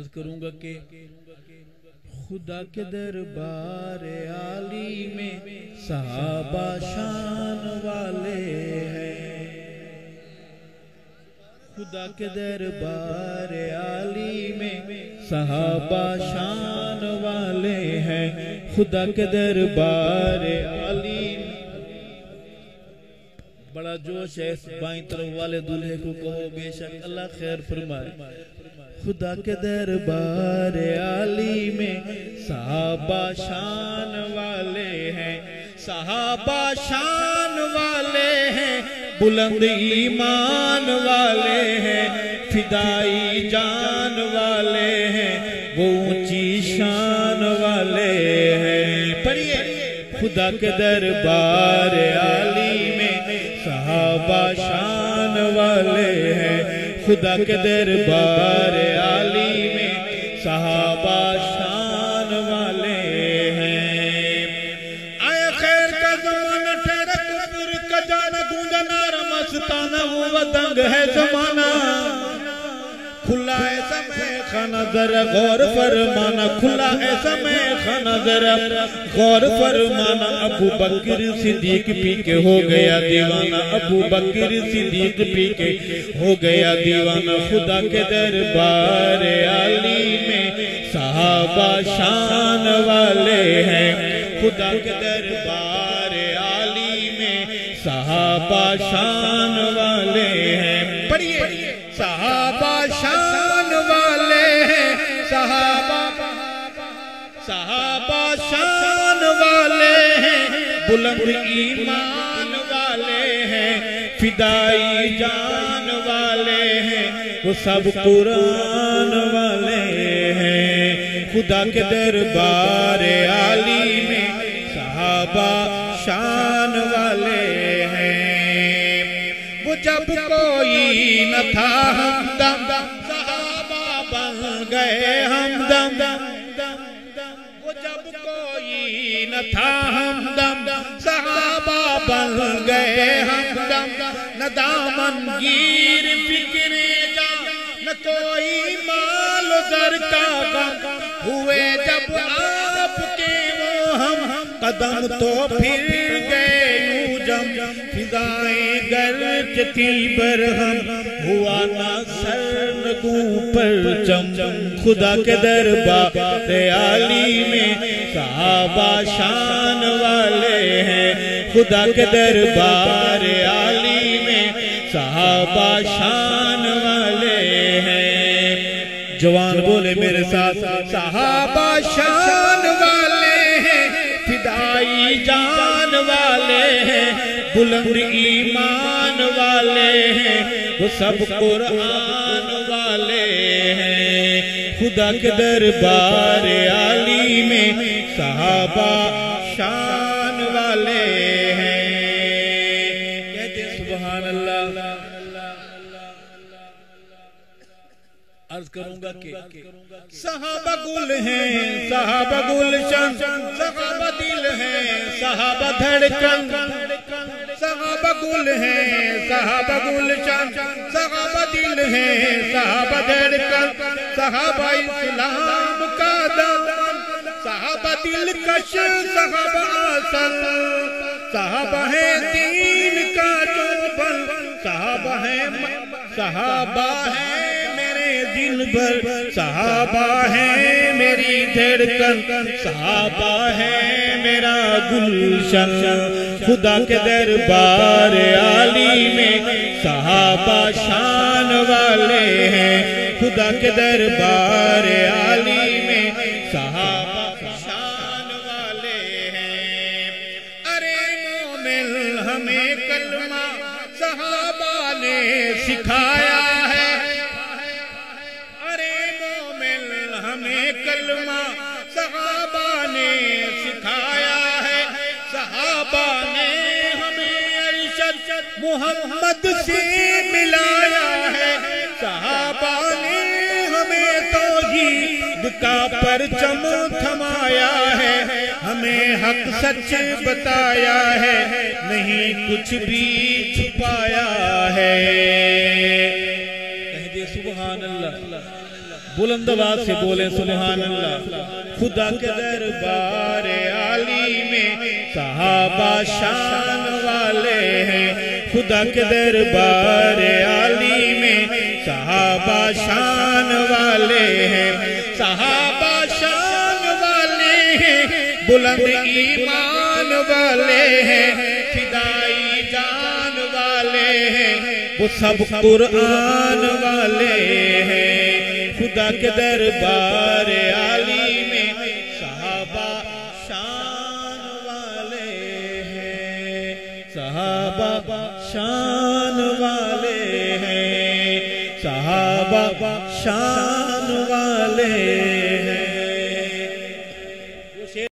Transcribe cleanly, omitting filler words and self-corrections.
عرض کروں گا کہ خدا کے دربار عالی میں صحابہ شان والے ہیں، خدا کے دربار عالی میں صحابہ شان والے ہیں، خدا کے دربار عالی میں بڑا جوش ہے۔ بائیں طرف والے دلہے کو کہو بے شک اللہ خیر فرمائے۔ خدا کے دربار عالی میں صحابہ شان والے ہیں، صحابہ شان والے ہیں، بلند ایمان والے ہیں، فدائی جان والے ہیں، وہ اونچی شان والے ہیں۔ پڑھیے خدا کے دربار عالی میں صحابہ شان والے ہیں، خدا کے دربار عالی میں صحابہ شان والے ہیں۔ آئے خیر کا زمانہ ٹھہرا کفر کا جانا، گونجا نعرہ مستانہ ہوا دنگ ہے زمانہ، کھلا ایسا میں خانہ ذرا غور فرمانا، کھلا ایسا میں خانہ ذرا غور فرمانا۔ ابو بکر صدیق پی کے ہو گیا دیوانہ، ابو بکر صدیق پی کے ہو گیا دیوانہ۔ خدا کے دربار عالی میں صحابہ شان والے ہیں، خدا کے دربار عالی میں صحابہ شان والے ہیں۔ پڑھیے صحابہ شان والے ہیں، صحابہ شان والے ہیں، بلند ایمان والے ہیں، فدائی جان والے ہیں، وہ سب قرآن والے ہیں۔ خدا کے دربار عالی میں صحابہ شان والے ہیں۔ وہ جب کوئی نہ تھا ہمدم، صحابہ بن گئے ہمدم، وہ جب کوئی نہ تھا ہمدم، صحابہ بن گئے ہمدم۔ نہ دامن گیر فکر جا، نہ کوئی مال و زر کا غم، ہوئے جب آپ کے وہ ہم قدم تو پھر گئے یوں جم۔ فضائیں گرچ تھی برہم، ہوا نہ سر نگوں پر چم۔ خدا کے دربار عالی میں صحابہ شان والے ہیں، خدا کے دربار عالی میں صحابہ شان والے ہیں۔ جوان بولے میرے ساتھ، صحابہ شان والے ہیں، فدائی جان والے ہیں، بلند ایمان والے ہیں، وہ سب قرآن والے ہیں۔ خدا کے دربار عالی میں صحابہ شان والے ہیں۔ کہتے سبحان اللہ۔ عرض کروں گا کہ صحابہ گل ہیں، صحابہ گلشن، صحابہ دل ہیں، صحابہ دھڑکن، صحابہ گل ہیں، صحابہ گلشن، صحابہ دل ہیں، صحابہ دھڑکن، صحابہ اسلام کا دامن، صحابہ دلکش، صحابہ آسن، صحابہ ہے دین کا چوبن، صحابہ ہے دل بھر، صحابہ ہے میری دھڑکن، صحابہ ہے میرا گلشن۔ خدا کے دربار عالی میں صحابہ شان والے ہیں، خدا کے دربار عالی میں صحابہ شان والے ہیں۔ ارے مومن ہمیں کلمہ صحابہ نے سکھایا ہے، کلمہ صحابہ نے سکھایا ہے، صحابہ نے ہمیں ارشد محمد سے ملایا ہے، صحابہ نے ہمیں توحید کا پرچم تھمایا ہے، ہمیں حق سچ بتایا ہے، نہیں کچھ بھی چھپایا ہے۔ کہہ دے سبحان اللہ۔ بلند آواز سے بولیں سبحان اللہ. خدا کے دربار عالی میں صحابہ شان والے ہیں. خدا کے دربار عالی میں صحابہ شان والے ہیں. صحابہ شان والے ہیں, بلند ایمان والے ہیں, فدائی جان والے ہیں, وہ سب قرآن والے ہیں. خدا کے دربار عالی میں صحابہ شان والے ہیں. صحابہ شان والے ہیں. صحابہ شان والے